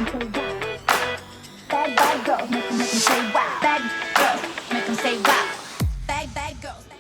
'em say wow. Bad bad girls make 'em say wow. Bad girls make 'em say wow. Bad girls.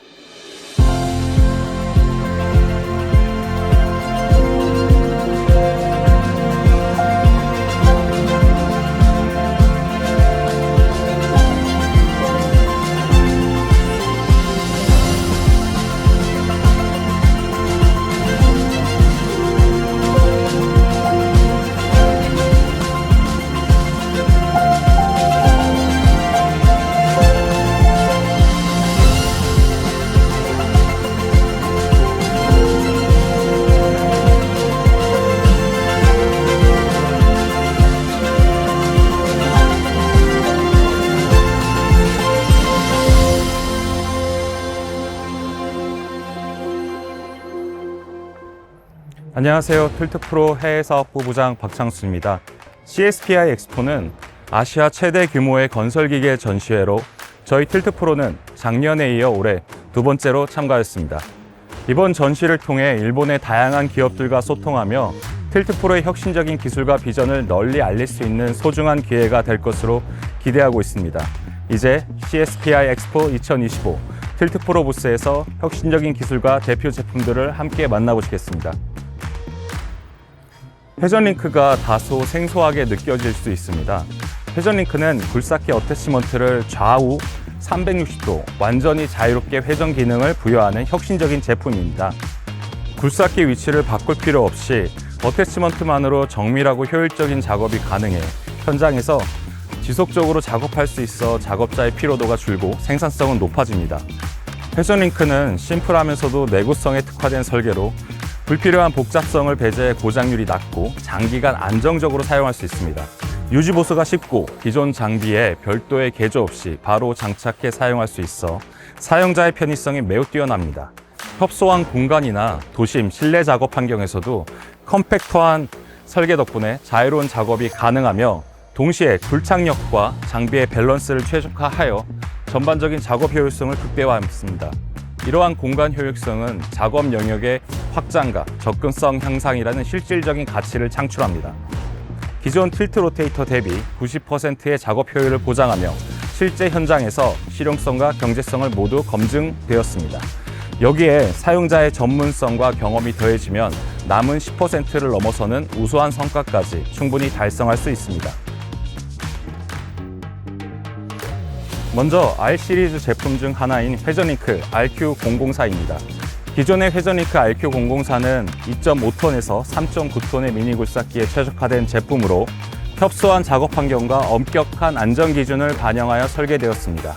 안녕하세요. 틸트프로 해외사업부부장 박창수입니다. CSPI 엑스포는 아시아 최대 규모의 건설기계 전시회로 저희 틸트프로는 작년에 이어 올해 두 번째로 참가했습니다. 이번 전시를 통해 일본의 다양한 기업들과 소통하며 틸트프로의 혁신적인 기술과 비전을 널리 알릴 수 있는 소중한 기회가 될 것으로 기대하고 있습니다. 이제 CSPI 엑스포 2025 틸트프로 부스에서 혁신적인 기술과 대표 제품들을 함께 만나보시겠습니다. 회전링크가 다소 생소하게 느껴질 수 있습니다. 회전링크는 굴삭기 어태치먼트를 좌우 360도 완전히 자유롭게 회전 기능을 부여하는 혁신적인 제품입니다. 굴삭기 위치를 바꿀 필요 없이 어태치먼트만으로 정밀하고 효율적인 작업이 가능해 현장에서 지속적으로 작업할 수 있어 작업자의 피로도가 줄고 생산성은 높아집니다. 회전링크는 심플하면서도 내구성에 특화된 설계로 불필요한 복잡성을 배제해 고장률이 낮고 장기간 안정적으로 사용할 수 있습니다. 유지 보수가 쉽고 기존 장비에 별도의 개조 없이 바로 장착해 사용할 수 있어 사용자의 편의성이 매우 뛰어납니다. 협소한 공간이나 도심, 실내 작업 환경에서도 컴팩트한 설계 덕분에 자유로운 작업이 가능하며 동시에 굴착력과 장비의 밸런스를 최적화하여 전반적인 작업 효율성을 극대화했습니다. 이러한 공간 효율성은 작업 영역의 확장과 접근성 향상이라는 실질적인 가치를 창출합니다. 기존 틸트 로테이터 대비 90%의 작업 효율을 보장하며 실제 현장에서 실용성과 경제성을 모두 검증되었습니다. 여기에 사용자의 전문성과 경험이 더해지면 남은 10%를 넘어서는 우수한 성과까지 충분히 달성할 수 있습니다. 먼저 R 시리즈 제품 중 하나인 회전링크 RQ004입니다. 기존의 회전링크 RQ004는 2.5톤에서 3.9톤의 미니 굴삭기에 최적화된 제품으로 협소한 작업 환경과 엄격한 안전 기준을 반영하여 설계되었습니다.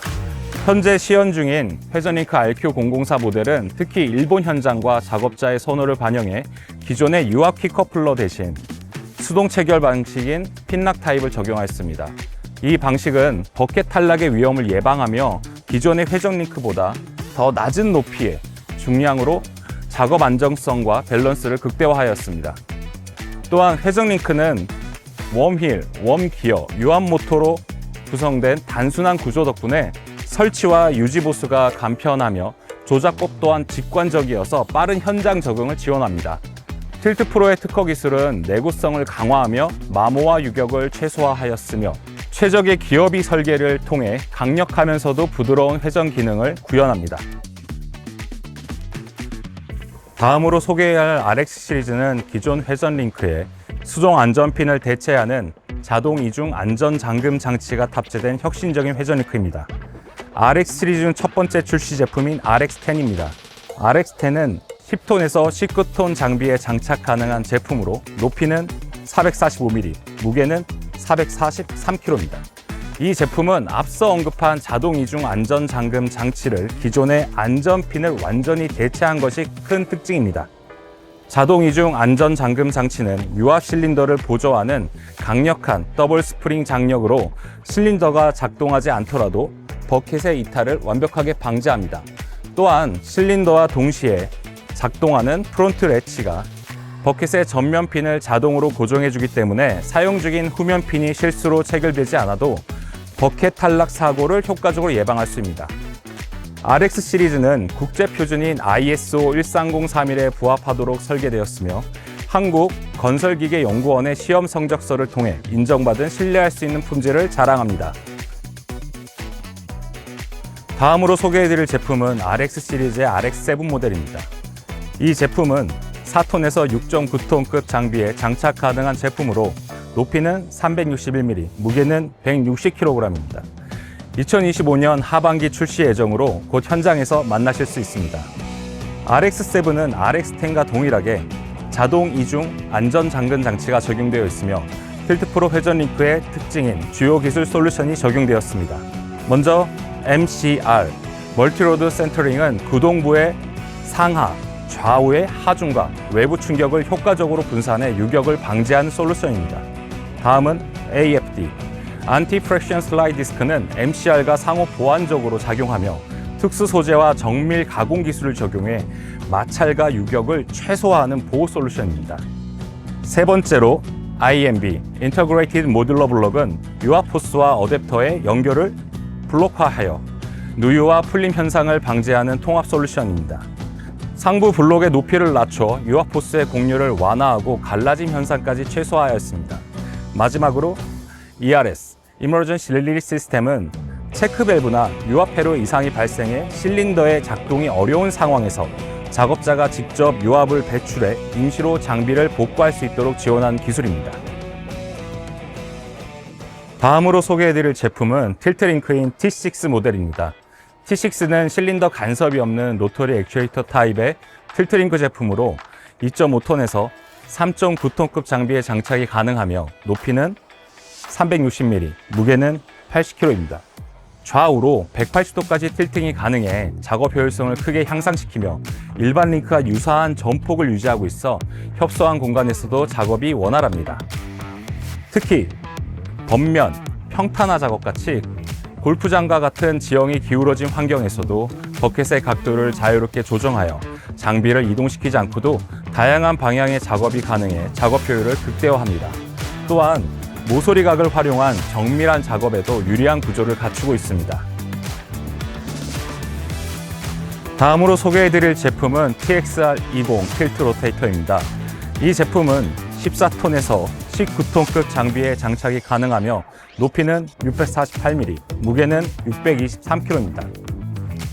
현재 시연 중인 회전링크 RQ004 모델은 특히 일본 현장과 작업자의 선호를 반영해 기존의 유압 퀵커플러 대신 수동 체결 방식인 핀락 타입을 적용하였습니다. 이 방식은 버켓 탈락의 위험을 예방하며 기존의 회전링크보다 더 낮은 높이의 중량으로 작업 안정성과 밸런스를 극대화하였습니다. 또한 회전링크는 웜힐, 웜기어, 유압 모터로 구성된 단순한 구조 덕분에 설치와 유지 보수가 간편하며 조작법 또한 직관적이어서 빠른 현장 적응을 지원합니다. 틸트 프로의 특허 기술은 내구성을 강화하며 마모와 유격을 최소화하였으며 최적의 기어비 설계를 통해 강력하면서도 부드러운 회전 기능을 구현합니다. 다음으로 소개해야 할 RX 시리즈는 기존 회전링크에 수동 안전핀을 대체하는 자동 이중 안전 잠금 장치가 탑재된 혁신적인 회전링크입니다. RX 시리즈는 첫 번째 출시 제품인 RX10입니다. RX10은 10톤에서 19톤 장비에 장착 가능한 제품으로 높이는 445mm, 무게는 443kg입니다. 이 제품은 앞서 언급한 자동 이중 안전 잠금 장치를 기존의 안전핀을 완전히 대체한 것이 큰 특징입니다. 자동 이중 안전 잠금 장치는 유압 실린더를 보조하는 강력한 더블 스프링 장력으로 실린더가 작동하지 않더라도 버켓의 이탈을 완벽하게 방지합니다. 또한 실린더와 동시에 작동하는 프론트 레치가 버켓의 전면 핀을 자동으로 고정해주기 때문에 사용 중인 후면 핀이 실수로 체결되지 않아도 버켓 탈락 사고를 효과적으로 예방할 수 있습니다. RX 시리즈는 국제 표준인 ISO 13031에 부합하도록 설계되었으며 한국건설기계연구원의 시험 성적서를 통해 인정받은 신뢰할 수 있는 품질을 자랑합니다. 다음으로 소개해드릴 제품은 RX 시리즈의 RX7 모델입니다. 이 제품은 4톤에서 6.9톤급 장비에 장착 가능한 제품으로 높이는 361mm, 무게는 160kg입니다. 2025년 하반기 출시 예정으로 곧 현장에서 만나실 수 있습니다. RX7은 RX10과 동일하게 자동 이중 안전 잠근 장치가 적용되어 있으며 틸트프로 회전 링크의 특징인 주요 기술 솔루션이 적용되었습니다. 먼저 MCR, 멀티로드 센터링은 구동부의 상하, 좌우의 하중과 외부 충격을 효과적으로 분산해 유격을 방지하는 솔루션입니다. 다음은 AFD, 안티 프랙션 슬라이드 디스크는 MCR과 상호 보완적으로 작용하며 특수 소재와 정밀 가공 기술을 적용해 마찰과 유격을 최소화하는 보호 솔루션입니다. 세 번째로 IMB, Integrated Modular Block은 유압 호스와 어댑터의 연결을 블록화하여 누유와 풀림 현상을 방지하는 통합 솔루션입니다. 상부 블록의 높이를 낮춰 유압 호스의 공률을 완화하고 갈라짐 현상까지 최소화하였습니다. 마지막으로 ERS, Emergency Release System은 체크 밸브나 유압 회로 이상이 발생해 실린더의 작동이 어려운 상황에서 작업자가 직접 유압을 배출해 임시로 장비를 복구할 수 있도록 지원한 기술입니다. 다음으로 소개해드릴 제품은 틸트링크인 T6 모델입니다. T6는 실린더 간섭이 없는 로터리 액추에이터 타입의 틸트링크 제품으로 2.5톤에서 3.9톤급 장비에 장착이 가능하며 높이는 360mm, 무게는 80kg입니다. 좌우로 180도까지 틸팅이 가능해 작업 효율성을 크게 향상시키며 일반 링크와 유사한 전폭을 유지하고 있어 협소한 공간에서도 작업이 원활합니다. 특히 덧면, 평탄화 작업같이 골프장과 같은 지형이 기울어진 환경에서도 버켓의 각도를 자유롭게 조정하여 장비를 이동시키지 않고도 다양한 방향의 작업이 가능해 작업 효율을 극대화합니다. 또한 모서리각을 활용한 정밀한 작업에도 유리한 구조를 갖추고 있습니다. 다음으로 소개해드릴 제품은 TXR20 틸트 로테이터입니다. 이 제품은 14톤에서 19톤급 장비에 장착이 가능하며 높이는 648mm, 무게는 623kg입니다.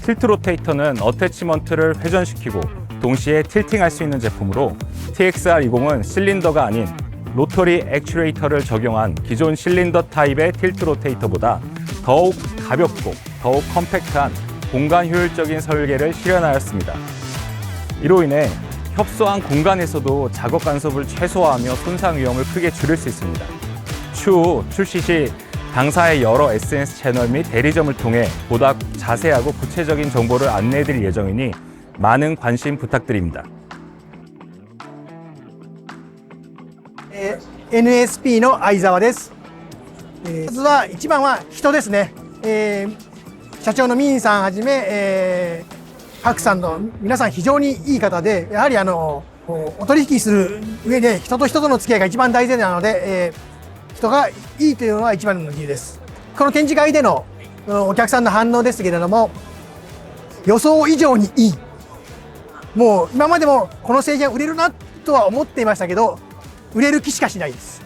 틸트 로테이터는 어태치먼트를 회전시키고 동시에 틸팅할 수 있는 제품으로 TXR20은 실린더가 아닌 로터리 액추에이터를 적용한 기존 실린더 타입의 틸트 로테이터보다 더욱 가볍고 더욱 컴팩트한 공간 효율적인 설계를 실현하였습니다. 이로 인해 협소한 공간에서도 작업 간섭을 최소화하며 손상 위험을 크게 줄일 수 있습니다. 추후 출시 시 당사의 여러 SNS 채널 및 대리점을 통해 보다 자세하고 구체적인 정보를 안내해드릴 예정이니 많은 관심 부탁드립니다. NSP の相沢です。まずは一番は人ですね。社長のミンさんはじめ、パクさんの皆さん非常にいい方で、やはりお取引する上で人と人との付き合いが一番大事なので、人がいいというのは一番の理由です。この展示会でのお客さんの反応ですけれども、予想以上にいい。もう今までもこの製品は売れるなとは思っていましたけど、売れる気しかしないです。